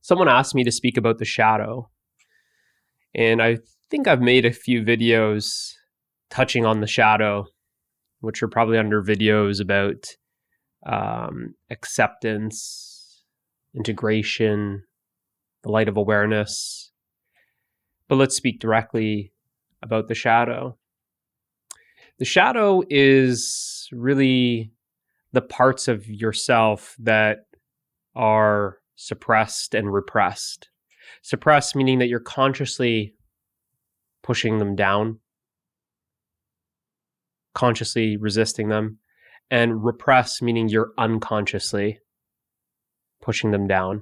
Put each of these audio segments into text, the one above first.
Someone asked me to speak about the shadow, and I think I've made a few videos touching on the shadow, which are probably under videos about acceptance, integration, the light of awareness. But let's speak directly about the shadow. The shadow is really the parts of yourself that are suppressed and repressed. Suppressed meaning that you're consciously pushing them down, consciously resisting them, and repressed meaning you're unconsciously pushing them down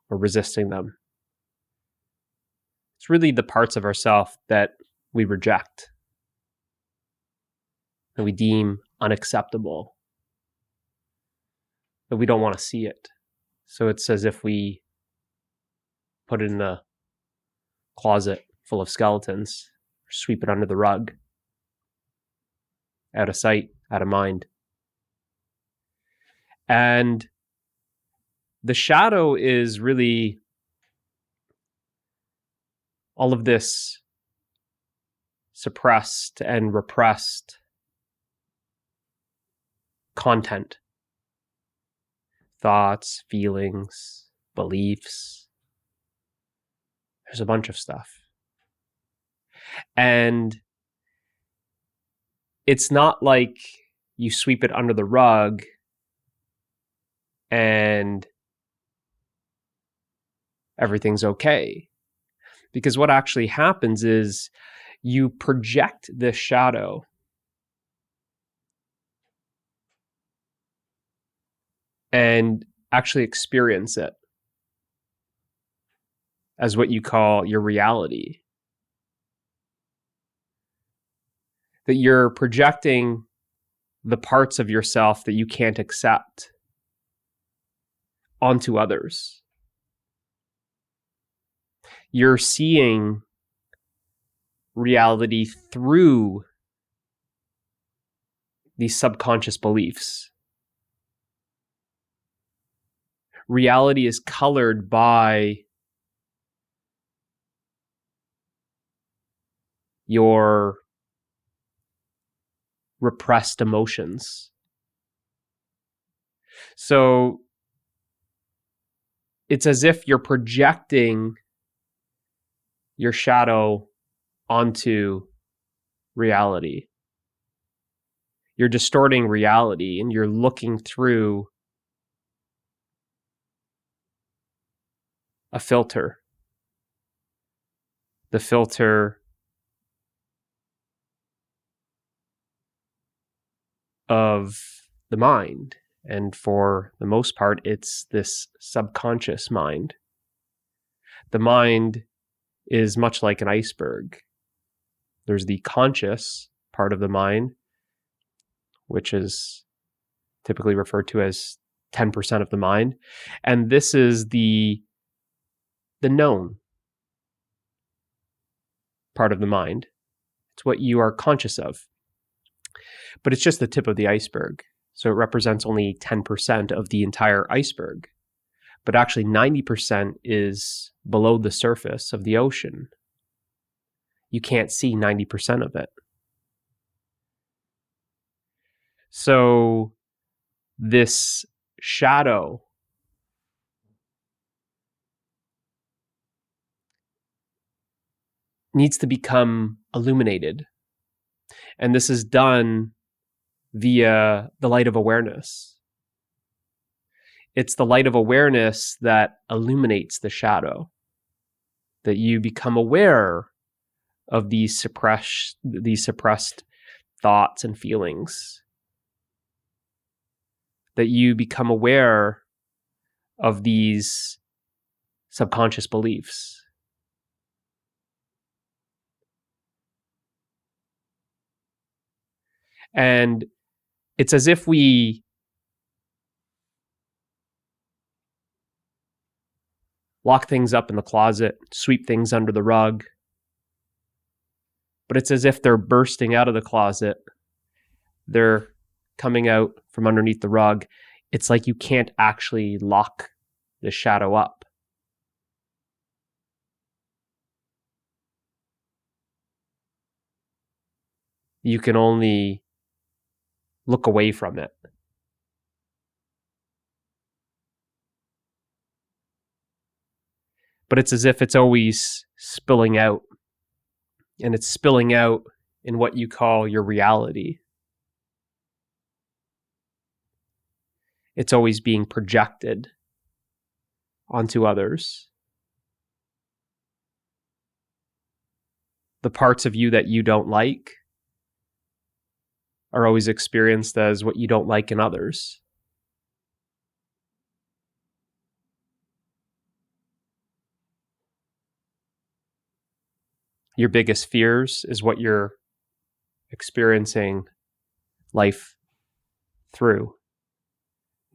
or resisting them. It's really the parts of ourself that we reject, that we deem unacceptable, that we don't want to see it. So it's as if we put it in a closet full of skeletons, or sweep it under the rug, out of sight, out of mind. And the shadow is really all of this suppressed and repressed content, thoughts, feelings, beliefs. There's a bunch of stuff. And it's not like you sweep it under the rug and everything's okay. Because what actually happens is you project this shadow and actually experience it as what you call your reality. That you're projecting the parts of yourself that you can't accept onto others. You're seeing reality through these subconscious beliefs. Reality is colored by your repressed emotions. So it's as if you're projecting your shadow onto reality. You're distorting reality and you're looking through a filter. The filter of the mind. And for the most part, it's this subconscious mind. The mind is much like an iceberg. There's the conscious part of the mind, which is typically referred to as 10% of the mind. And this is the known part of the mind. It's what you are conscious of. But it's just the tip of the iceberg. So it represents only 10% of the entire iceberg. But actually 90% is below the surface of the ocean. You can't see 90% of it. So this shadow needs to become illuminated. And this is done via the light of awareness. It's the light of awareness that illuminates the shadow, that you become aware of these suppressed thoughts and feelings, that you become aware of these subconscious beliefs. And it's as if we lock things up in the closet, sweep things under the rug, but it's as if they're bursting out of the closet. They're coming out from underneath the rug. It's like you can't actually lock the shadow up. You can only look away from it. But it's as if it's always spilling out, and it's spilling out in what you call your reality. It's always being projected onto others. The parts of you that you don't like are always experienced as what you don't like in others. Your biggest fears is what you're experiencing life through.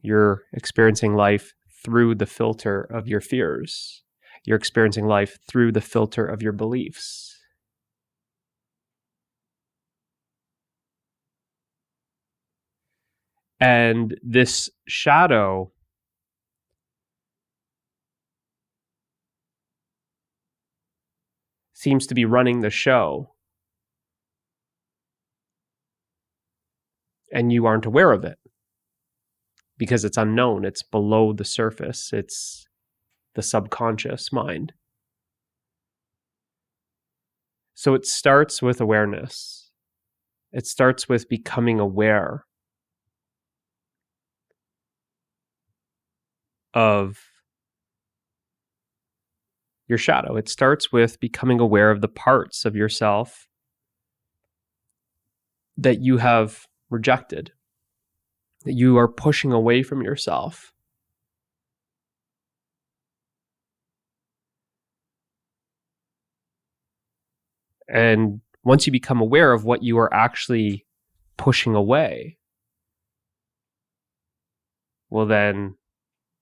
You're experiencing life through the filter of your fears. You're experiencing life through the filter of your beliefs. And this shadow seems to be running the show, and you aren't aware of it because it's unknown. It's below the surface. It's the subconscious mind. So it starts with awareness. It starts with becoming aware of your shadow. It starts with becoming aware of the parts of yourself that you have rejected, that you are pushing away from yourself. And once you become aware of what you are actually pushing away, well, then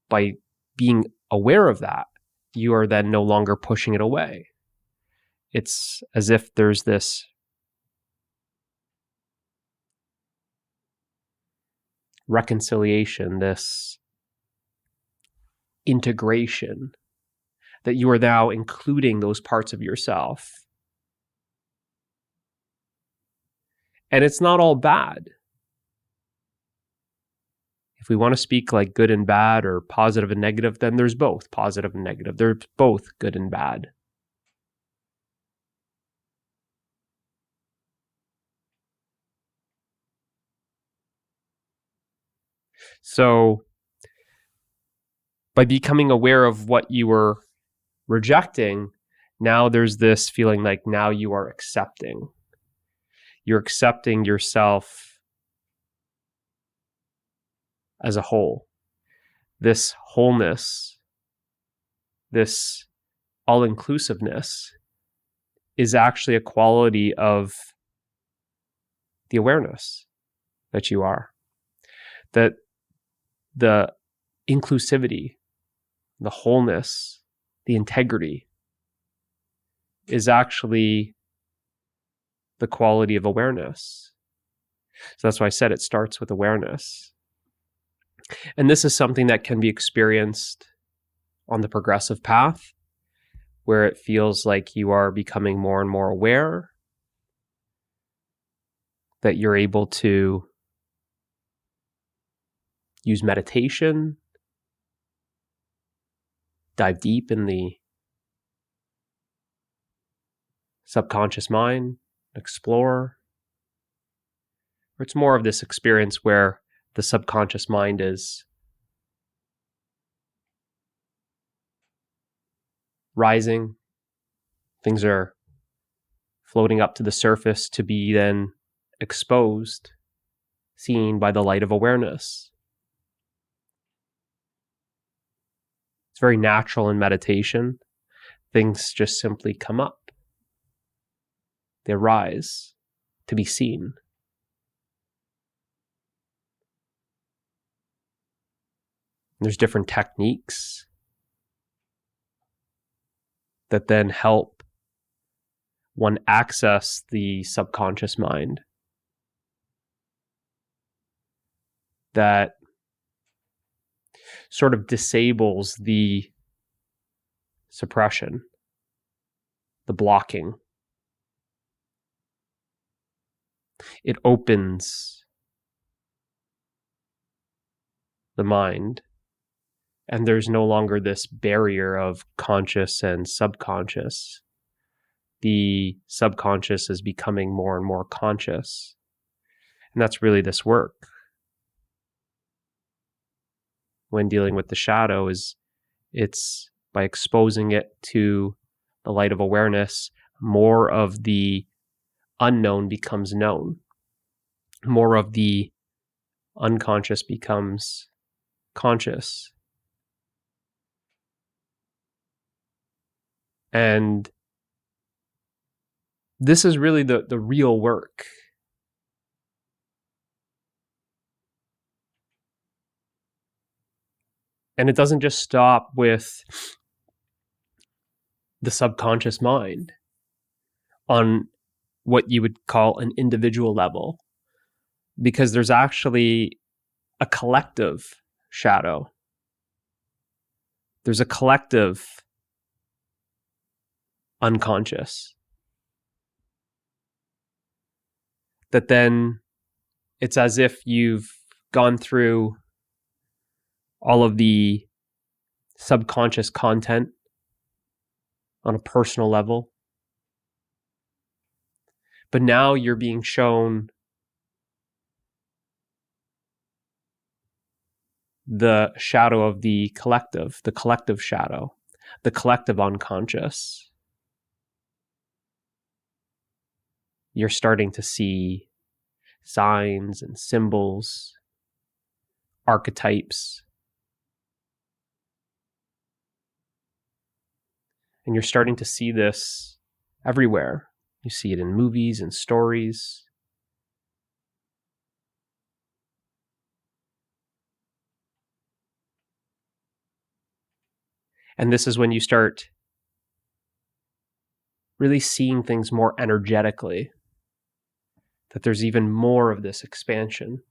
by being aware of that, you are then no longer pushing it away. It's as if there's this reconciliation, this integration, that you are now including those parts of yourself. And it's not all bad. If we want to speak like good and bad or positive and negative, then there's both positive and negative. There's both good and bad. So by becoming aware of what you were rejecting, now there's this feeling like now you are accepting. You're accepting yourself as a whole. This wholeness, this all-inclusiveness is actually a quality of the awareness that you are. That the inclusivity, the wholeness, the integrity is actually the quality of awareness. So that's why I said it starts with awareness. And this is something that can be experienced on the progressive path, where it feels like you are becoming more and more aware, that you're able to use meditation, dive deep in the subconscious mind, explore. Or it's more of this experience where the subconscious mind is rising. Things are floating up to the surface to be then exposed, seen by the light of awareness. It's very natural in meditation. Things just simply come up. They rise to be seen. There's different techniques that then help one access the subconscious mind, that sort of disables the suppression, the blocking. it opens the mind, and there's no longer this barrier of conscious and subconscious. The subconscious is becoming more and more conscious. And that's really this work. When dealing with the shadow, it's by exposing it to the light of awareness, more of the unknown becomes known. More of the unconscious becomes conscious. And this is really the real work. And it doesn't just stop with the subconscious mind on what you would call an individual level, because there's actually a collective shadow. There's a collective unconscious that then it's as if you've gone through all of the subconscious content on a personal level, but now you're being shown the shadow of the collective shadow, the collective unconscious. You're starting to see signs and symbols, archetypes, and you're starting to see this everywhere. You see it in movies and stories. And this is when you start really seeing things more energetically, that there's even more of this expansion.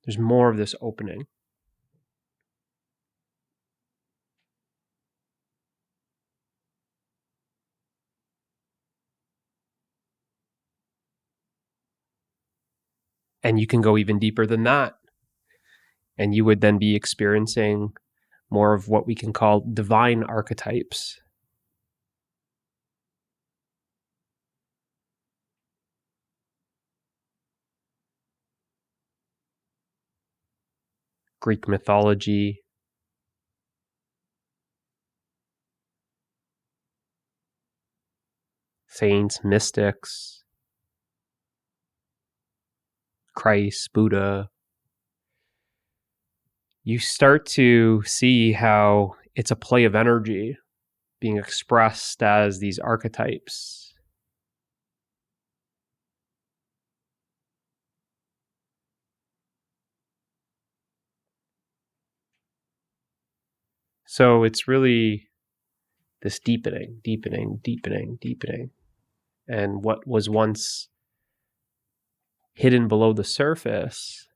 There's more of this opening. And you can go even deeper than that. And you would then be experiencing more of what we can call divine archetypes. Greek mythology, saints, mystics, Christ, Buddha. You start to see how it's a play of energy being expressed as these archetypes. So it's really this deepening. And what was once hidden below the surface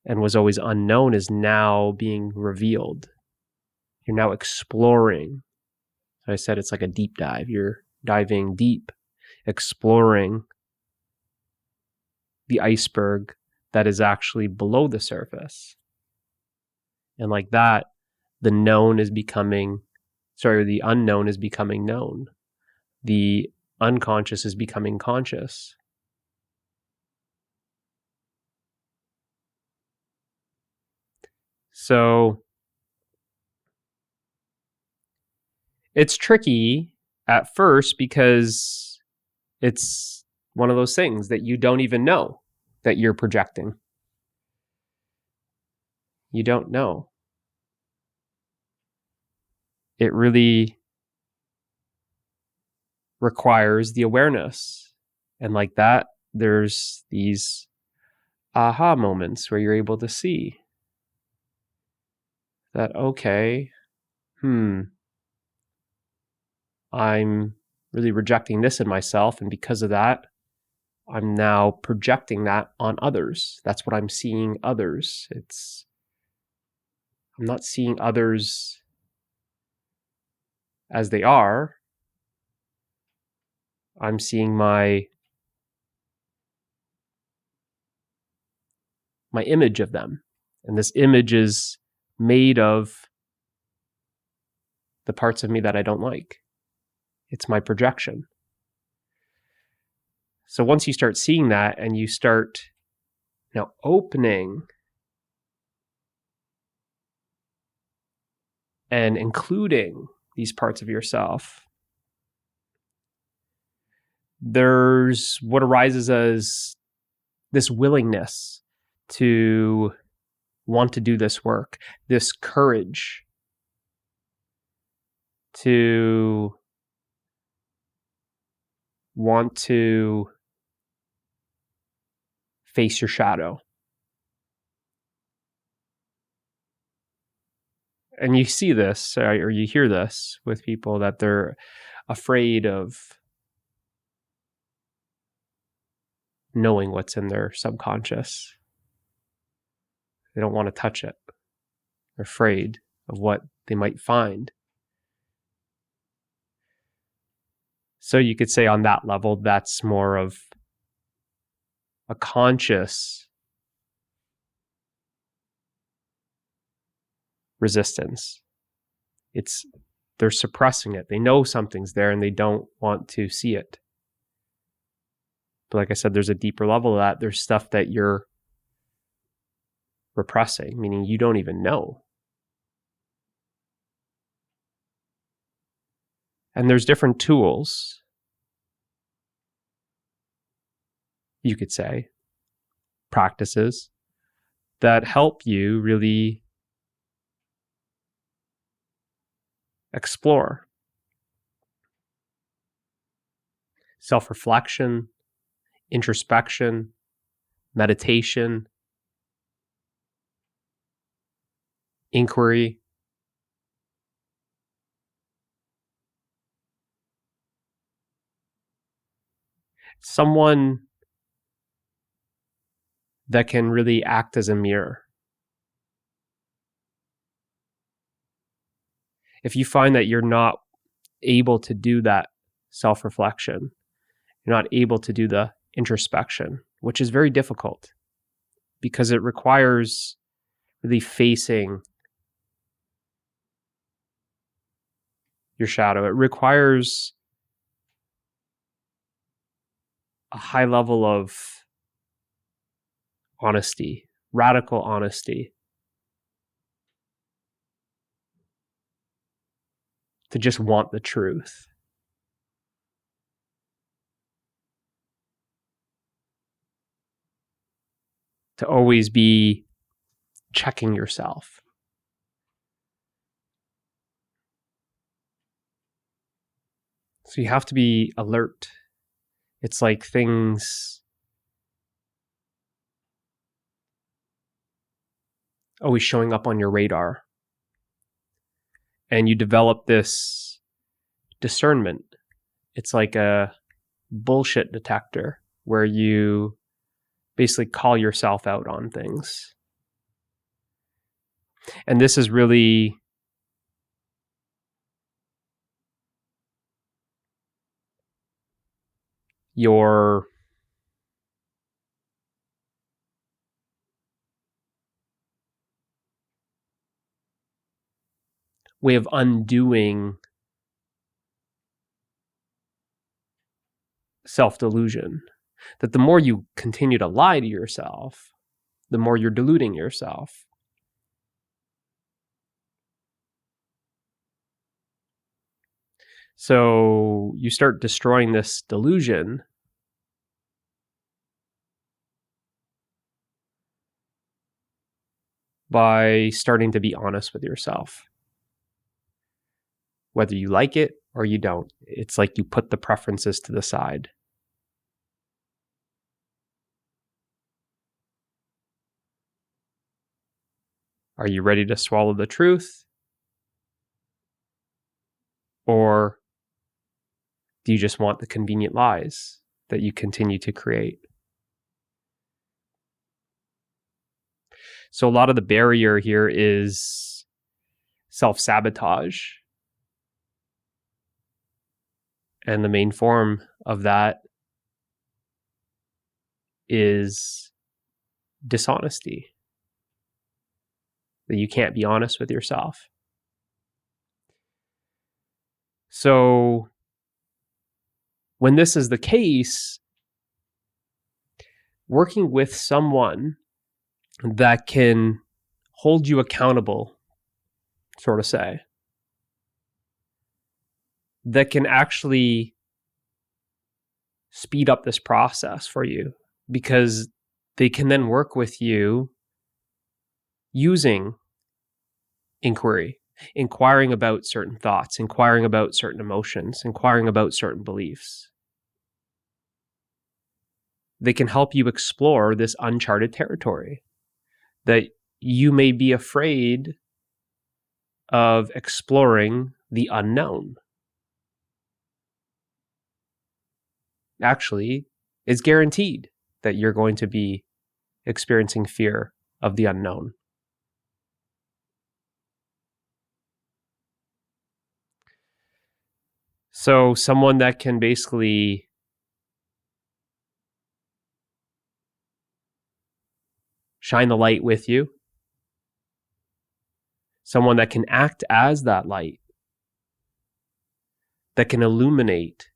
and was always unknown is now being revealed. You're now exploring. So I said it's like a deep dive. You're diving deep, exploring the iceberg that is actually below the surface. And like that, the unknown is becoming known. The unconscious is becoming conscious. So it's tricky at first because it's one of those things that you don't even know that you're projecting. You don't know. It really requires the awareness. And like that, there's these aha moments where you're able to see that, okay, I'm really rejecting this in myself. And because of that, I'm now projecting that on others. That's what I'm seeing others. I'm not seeing others as they are. I'm seeing my my image of them. And this image is made of the parts of me that I don't like. It's my projection. So once you start seeing that and you start now opening and including these parts of yourself, there's what arises as this willingness to want to do this work, this courage to want to face your shadow. And you see this, or you hear this with people, that they're afraid of knowing what's in their subconscious. They don't want to touch it. They're afraid of what they might find. So you could say on that level, that's more of a conscious resistance. They're suppressing it. They know something's there and they don't want to see it. But like I said, there's a deeper level of that. There's stuff that you're repressing, meaning you don't even know. And there's different tools, you could say, practices that help you really explore. Self-reflection, introspection, meditation, inquiry. Someone that can really act as a mirror. If you find that you're not able to do that self-reflection, you're not able to do the introspection, which is very difficult because it requires really facing your shadow. It requires a high level of honesty, radical honesty, to just want the truth. To always be checking yourself. So you have to be alert. It's like things always showing up on your radar. And you develop this discernment. It's like a bullshit detector where you basically call yourself out on things. And this is really your way of undoing self-delusion. That the more you continue to lie to yourself, the more you're deluding yourself. So you start destroying this delusion by starting to be honest with yourself. Whether you like it or you don't, it's like you put the preferences to the side. Are you ready to swallow the truth? Or do you just want the convenient lies that you continue to create? So a lot of the barrier here is self-sabotage. And the main form of that is dishonesty, that you can't be honest with yourself. So when this is the case, working with someone that can hold you accountable, sort of say, that can actually speed up this process for you, because they can then work with you using inquiry, inquiring about certain thoughts, inquiring about certain emotions, inquiring about certain beliefs. They can help you explore this uncharted territory that you may be afraid of exploring the unknown. Actually, it's guaranteed that you're going to be experiencing fear of the unknown. So someone that can basically shine the light with you, someone that can act as that light, that can illuminate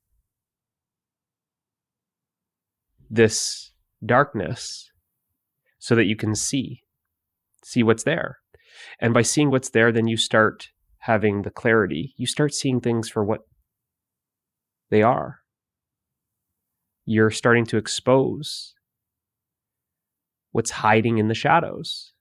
this darkness so that you can see what's there. And by seeing what's there, then you start having the clarity. You start seeing things for what they are. You're starting to expose what's hiding in the shadows.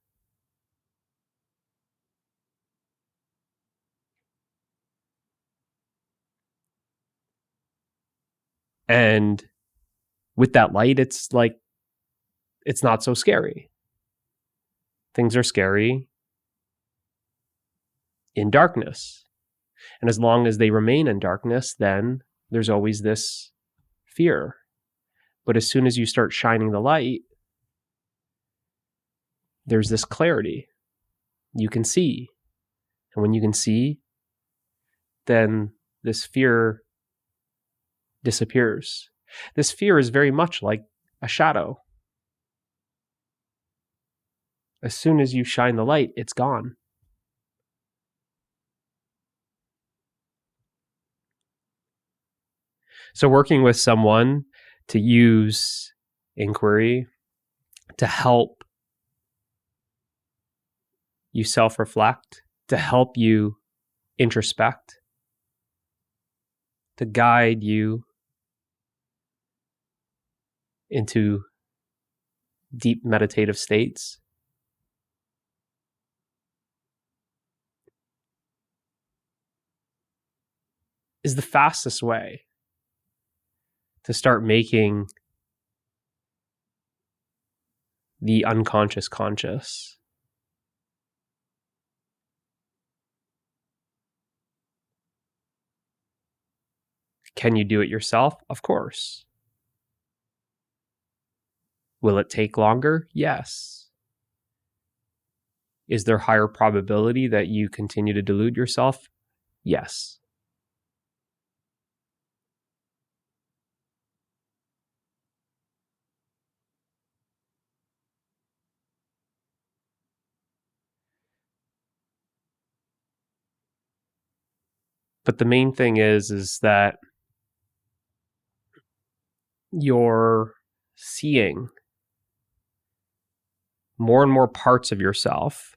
And with that light, it's like, it's not so scary. Things are scary in darkness. And as long as they remain in darkness, then there's always this fear. But as soon as you start shining the light, there's this clarity. You can see. And when you can see, then this fear disappears. This fear is very much like a shadow. As soon as you shine the light, it's gone. So working with someone to use inquiry to help you self-reflect, to help you introspect, to guide you into deep meditative states, is the fastest way to start making the unconscious conscious. Can you do it yourself? Of course. Will it take longer? Yes. Is there higher probability that you continue to delude yourself? Yes. But the main thing is that you're seeing more and more parts of yourself,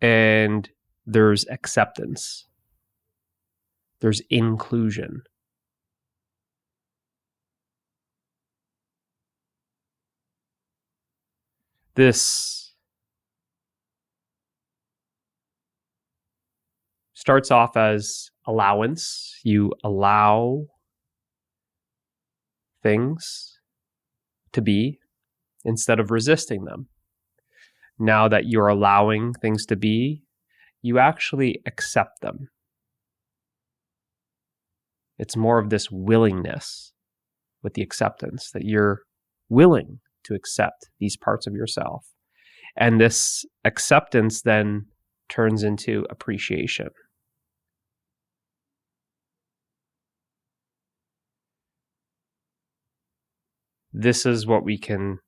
and there's acceptance, there's inclusion. This starts off as allowance. You allow things to be instead of resisting them. Now that you're allowing things to be, you actually accept them. It's more of this willingness with the acceptance, that you're willing to accept these parts of yourself. And this acceptance then turns into appreciation. This is what we can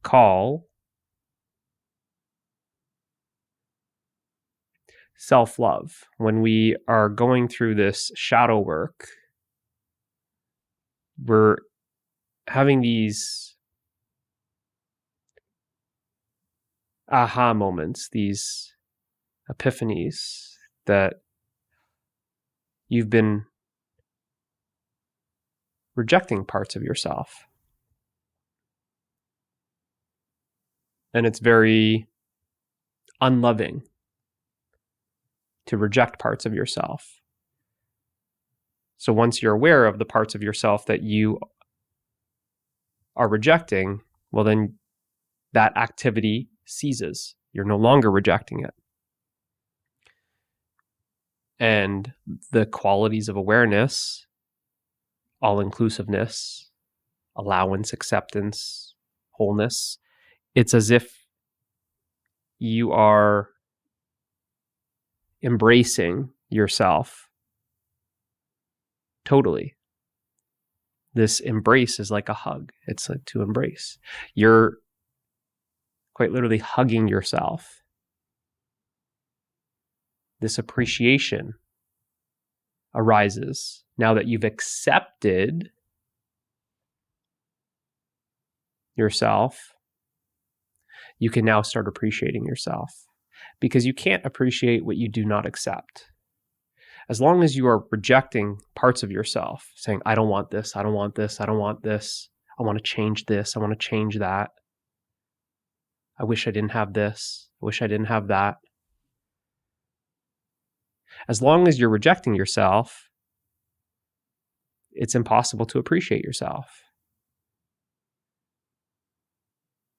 call self-love. When we are going through this shadow work, we're having these aha moments, these epiphanies that you've been rejecting parts of yourself. And it's very unloving to reject parts of yourself. So once you're aware of the parts of yourself that you are rejecting, well, then that activity ceases. You're no longer rejecting it. And the qualities of awareness, all-inclusiveness, allowance, acceptance, wholeness, it's as if you are embracing yourself totally. This embrace is like a hug. It's like to embrace. You're quite literally hugging yourself. This appreciation arises now that you've accepted yourself. You can now start appreciating yourself, because you can't appreciate what you do not accept. As long as you are rejecting parts of yourself, saying, I don't want this, I don't want this, I don't want this, I want to change this, I want to change that, I wish I didn't have this, I wish I didn't have that. As long as you're rejecting yourself, it's impossible to appreciate yourself.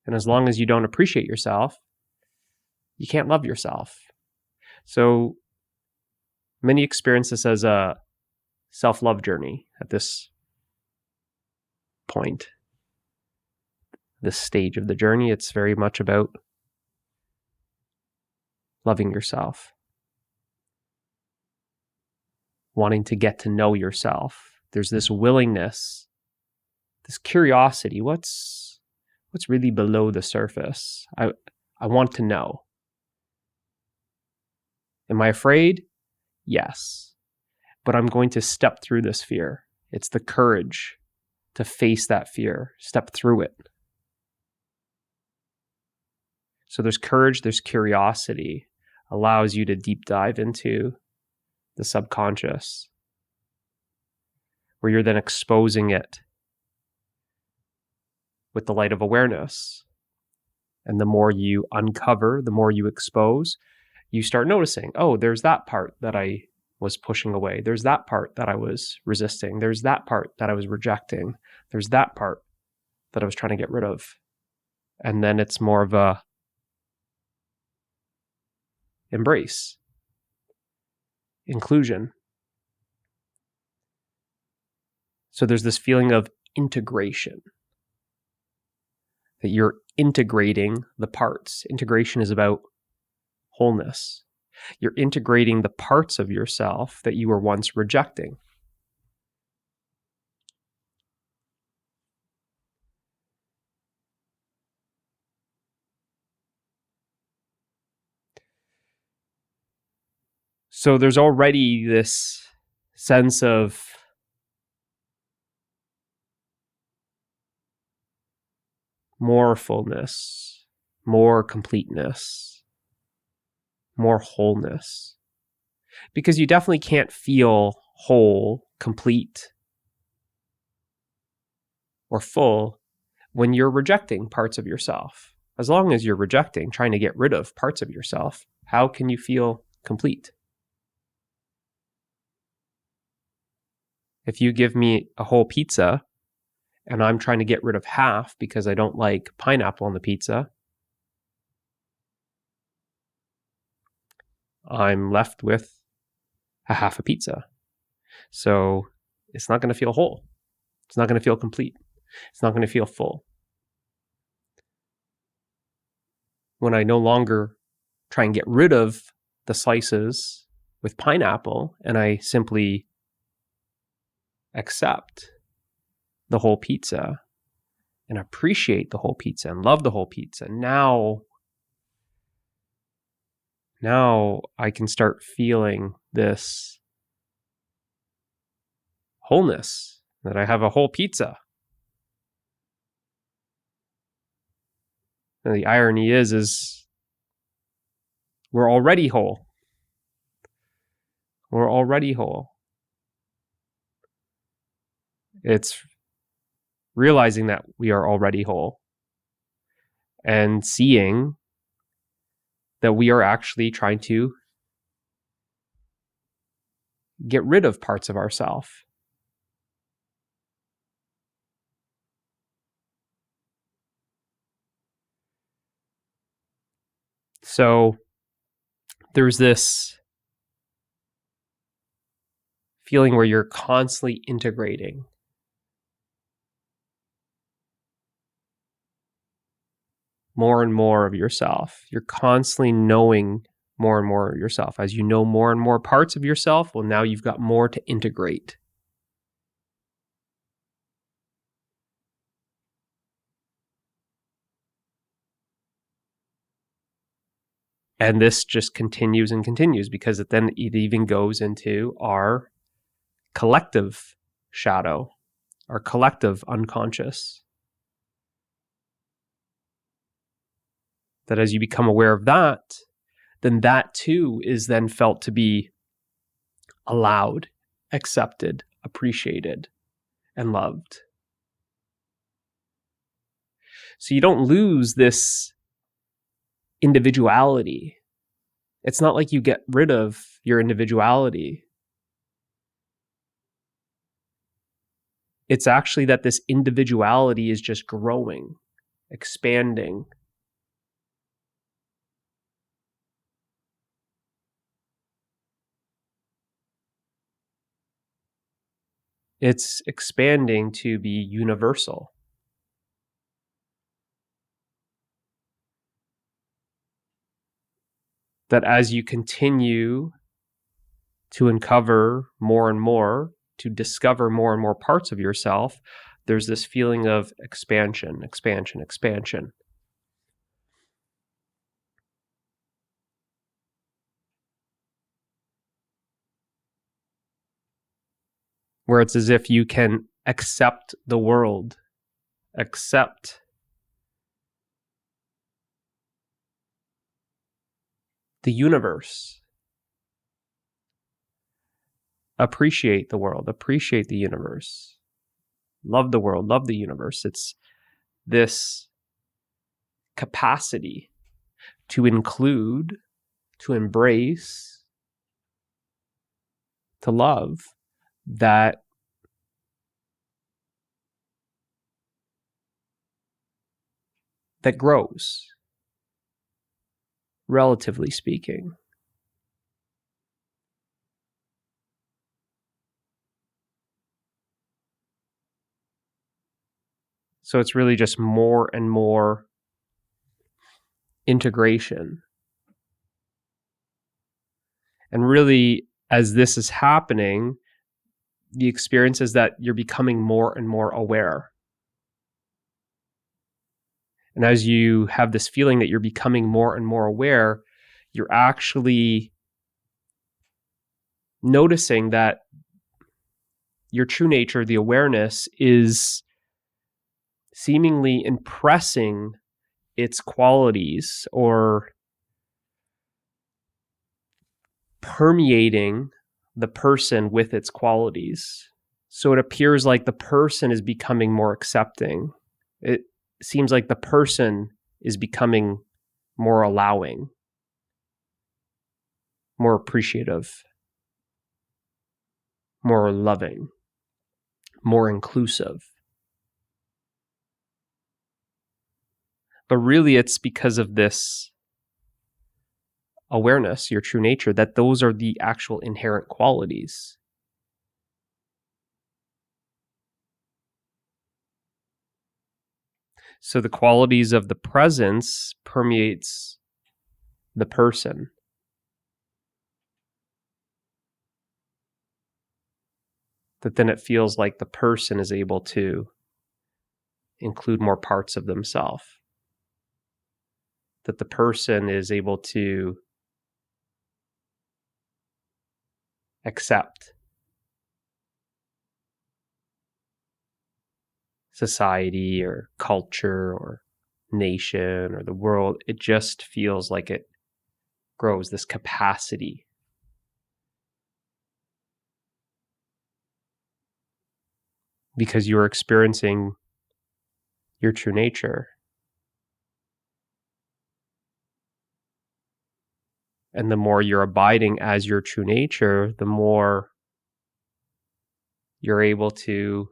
And as long as you don't appreciate yourself, you can't love yourself. So many experience this as a self-love journey at this point, this stage of the journey. It's very much about loving yourself, wanting to get to know yourself. There's this willingness, this curiosity. What's really below the surface? I want to know. Am I afraid? Yes. But I'm going to step through this fear. It's the courage to face that fear, step through it. So there's courage, there's curiosity, allows you to deep dive into the subconscious, where you're then exposing it with the light of awareness. And the more you uncover, the more you expose, you start noticing, oh, there's that part that I was pushing away. There's that part that I was resisting. There's that part that I was rejecting. There's that part that I was trying to get rid of. And then it's more of a embrace, inclusion. So there's this feeling of integration, that you're integrating the parts. Integration is about wholeness. You're integrating the parts of yourself that you were once rejecting. So there's already this sense of more fullness, more completeness, more wholeness. Because you definitely can't feel whole, complete, or full when you're rejecting parts of yourself. As long as you're rejecting, trying to get rid of parts of yourself, how can you feel complete? If you give me a whole pizza and I'm trying to get rid of half because I don't like pineapple on the pizza, I'm left with a half a pizza. So it's not going to feel whole. It's not going to feel complete. It's not going to feel full. When I no longer try and get rid of the slices with pineapple and I simply accept, the whole pizza and appreciate the whole pizza and love the whole pizza, now I can start feeling this wholeness, that I have a whole pizza. And the irony is we're already whole. We're already whole. It's realizing that we are already whole and seeing that we are actually trying to get rid of parts of ourselves. So there's this feeling where you're constantly integrating. More and more of yourself. You're constantly knowing more and more of yourself. As you know more and more parts of yourself, well, now you've got more to integrate. And this just continues and continues, because then it even goes into our collective shadow, our collective unconscious. That as you become aware of that, then that too is then felt to be allowed, accepted, appreciated, and loved. So you don't lose this individuality. It's not like you get rid of your individuality. It's actually that this individuality is just growing, expanding. It's expanding to be universal. That as you continue to uncover more and more, to discover more and more parts of yourself, there's this feeling of expansion, expansion, expansion. Where it's as if you can accept the world, accept the universe, appreciate the world, appreciate the universe, love the world, love the universe. It's this capacity to include, to embrace, to love that grows, relatively speaking. So it's really just more and more integration. And really, as this is happening, the experience is that you're becoming more and more aware. And as you have this feeling that you're becoming more and more aware, you're actually noticing that your true nature, the awareness, is seemingly impressing its qualities or permeating the person with its qualities. So it appears like the person is becoming more accepting. It seems like the person is becoming more allowing, more appreciative, more loving, more inclusive. But really, it's because of this awareness, your true nature, that those are the actual inherent qualities. So the qualities of the presence permeates the person. That then it feels like the person is able to include more parts of themselves. That the person is able to accept society or culture or nation or the world. It just feels like it grows, this capacity. Because you're experiencing your true nature. And the more you're abiding as your true nature, the more you're able to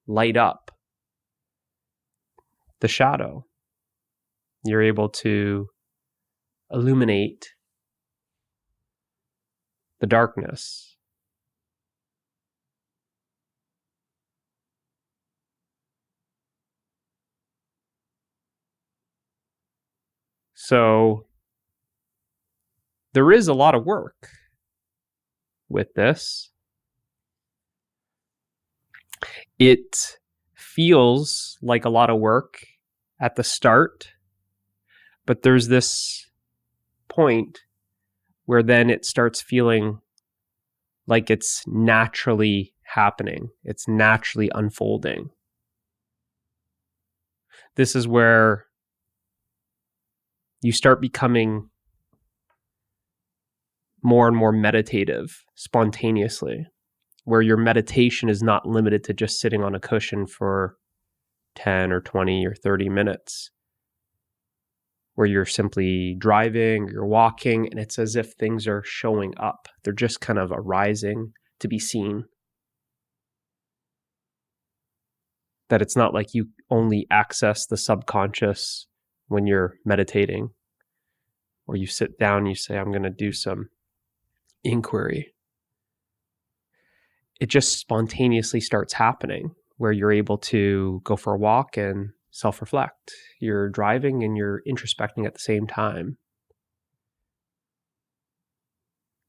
light up the shadow. You're able to illuminate the darkness. So there is a lot of work with this. It feels like a lot of work at the start, but there's this point where then it starts feeling like it's naturally happening. It's naturally unfolding. This is where you start becoming more and more meditative spontaneously, where your meditation is not limited to just sitting on a cushion for 10 or 20 or 30 minutes, where you're simply driving, you're walking, and it's as if things are showing up. They're just kind of arising to be seen. That it's not like you only access the subconscious when you're meditating, or you sit down and you say, I'm going to do some inquiry. It just spontaneously starts happening, where you're able to go for a walk and self-reflect. You're driving and you're introspecting at the same time.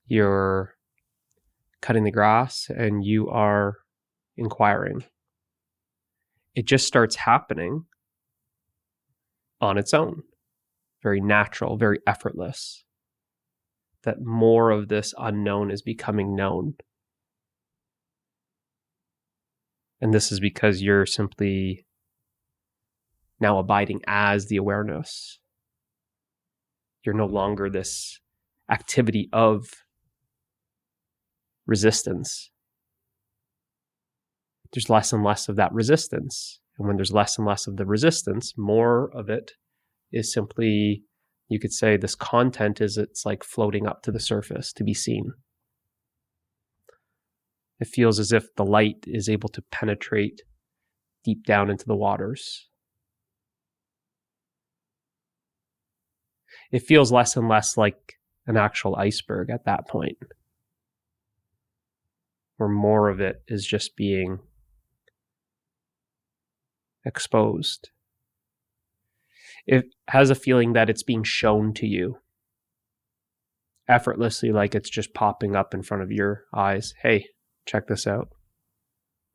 You're cutting the grass and you are inquiring. It just starts happening on its own. Very natural, very effortless. That more of this unknown is becoming known. And this is because you're simply now abiding as the awareness. You're no longer this activity of resistance. There's less and less of that resistance. And when there's less and less of the resistance, more of it is simply, you could say, this content is, it's like floating up to the surface to be seen. It feels as if the light is able to penetrate deep down into the waters. It feels less and less like an actual iceberg at that point, where more of it is just being exposed. It has a feeling that it's being shown to you effortlessly, like it's just popping up in front of your eyes. Hey, check this out.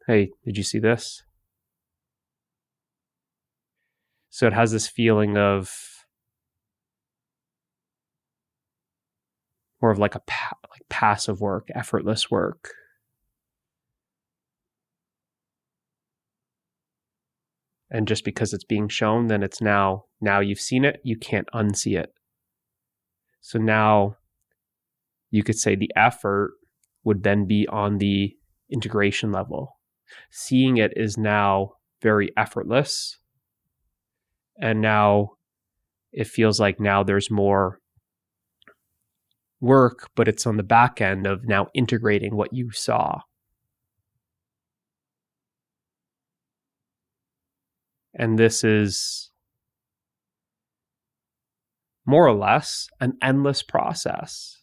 Hey, did you see this? So it has this feeling of more of like a like passive work, effortless work. And just because it's being shown, then it's now you've seen it, you can't unsee it. So now you could say the effort would then be on the integration level. Seeing it is now very effortless. And now it feels like now there's more work, but it's on the back end of now integrating what you saw. And this is more or less an endless process.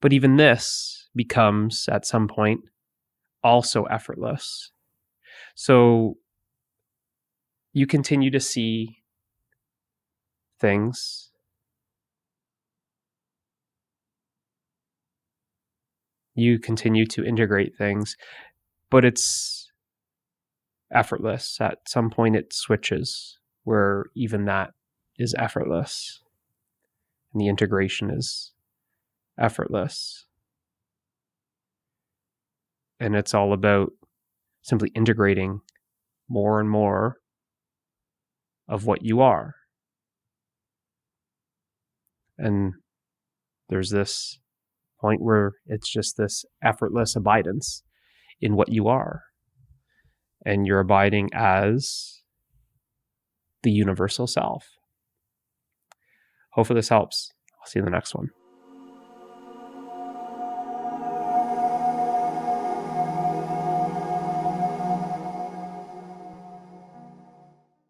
But even this becomes, at some point, also effortless. So you continue to see things. You continue to integrate things. but it's effortless. At some point it switches where even that is effortless and the integration is effortless. And it's all about simply integrating more and more of what you are. And there's this point where it's just this effortless abidance in what you are. And you're abiding as the universal self. Hopefully this helps. I'll see you in the next one.